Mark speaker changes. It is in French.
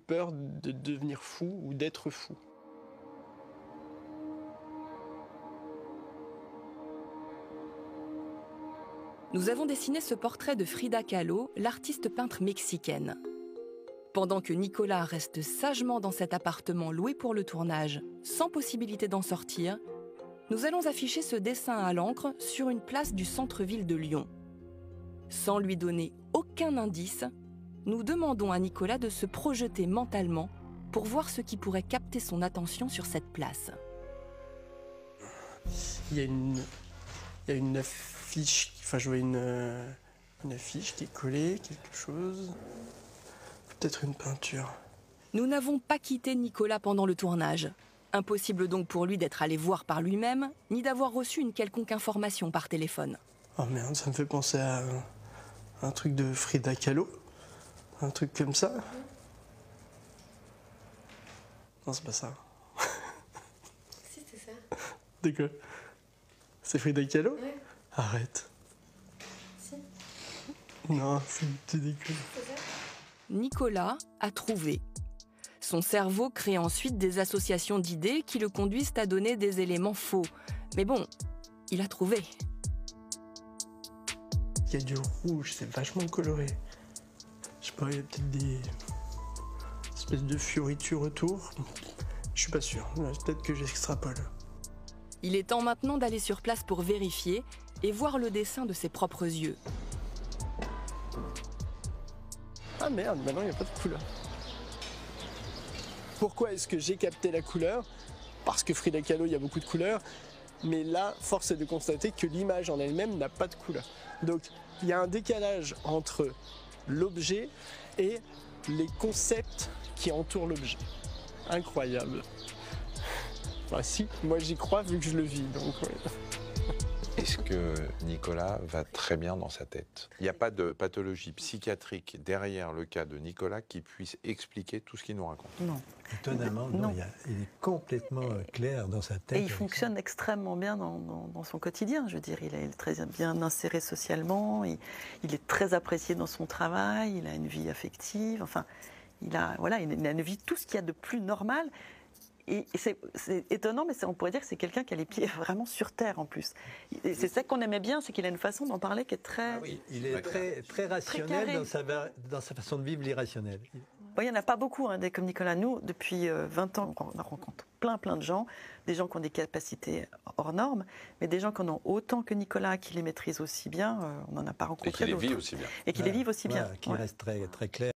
Speaker 1: peur de devenir fou ou d'être fou.
Speaker 2: Nous avons dessiné ce portrait de Frida Kahlo, l'artiste peintre mexicaine. Pendant que Nicolas reste sagement dans cet appartement loué pour le tournage, sans possibilité d'en sortir, nous allons afficher ce dessin à l'encre sur une place du centre-ville de Lyon. Sans lui donner aucun indice, nous demandons à Nicolas de se projeter mentalement pour voir ce qui pourrait capter son attention sur cette place.
Speaker 1: Il y a une affiche, enfin je vois une affiche qui est collée, quelque chose, peut-être une peinture.
Speaker 2: Nous n'avons pas quitté Nicolas pendant le tournage. Impossible donc pour lui d'être allé voir par lui-même, ni d'avoir reçu une quelconque information par téléphone.
Speaker 1: Oh merde, ça me fait penser à un truc de Frida Kahlo, un truc comme ça. Non, c'est pas ça.
Speaker 3: Si, c'est ça.
Speaker 1: De quoi? C'est Frida Kahlo?
Speaker 3: Ouais.
Speaker 1: Arrête.
Speaker 3: Si.
Speaker 1: Non, tu déconnes.
Speaker 3: C'est ça.
Speaker 2: Nicolas a trouvé. Son cerveau crée ensuite des associations d'idées qui le conduisent à donner des éléments faux. Mais bon, il a trouvé.
Speaker 1: Il y a du rouge, c'est vachement coloré. Je sais pas, il y a peut-être des espèces de fioritures autour. Je suis pas sûr, peut-être que j'extrapole.
Speaker 2: Il est temps maintenant d'aller sur place pour vérifier et voir le dessin de ses propres yeux.
Speaker 1: Ah merde, maintenant il n'y a pas de couleur. Pourquoi est-ce que j'ai capté la couleur? Parce que Frida Kahlo, il y a beaucoup de couleurs. Mais là, force est de constater que l'image en elle-même n'a pas de couleur. Donc, il y a un décalage entre l'objet et les concepts qui entourent l'objet. Incroyable. Bah si, moi j'y crois vu que je le vis, donc ouais.
Speaker 4: Est-ce que Nicolas va très bien dans sa tête? Il n'y a pas de pathologie psychiatrique derrière le cas de Nicolas qui puisse expliquer tout ce qu'il nous raconte?
Speaker 5: Non.
Speaker 6: Étonnamment,
Speaker 5: Non.
Speaker 6: il est complètement clair dans sa tête.
Speaker 5: Et il fonctionne extrêmement bien dans son quotidien. Je veux dire, il est très bien inséré socialement, il est très apprécié dans son travail, il a une vie affective, enfin, il a une vie, tout ce qu'il y a de plus normal. Et c'est étonnant, mais on pourrait dire que c'est quelqu'un qui a les pieds vraiment sur terre en plus. Et c'est ça qu'on aimait bien, c'est qu'il a une façon d'en parler qui est très...
Speaker 6: Ah oui, il est très rationnel dans sa façon de vivre l'irrationnel.
Speaker 5: Bon, il n'y en a pas beaucoup, des comme Nicolas. Nous, depuis 20 ans, on rencontre plein de gens, des gens qui ont des capacités hors normes, mais des gens qui en ont autant que Nicolas, qui les maîtrisent aussi bien, on n'en a pas rencontré d'autres.
Speaker 4: Et qui les vivent aussi bien.
Speaker 5: Et qui les vivent aussi bien.
Speaker 6: Qui reste très clair.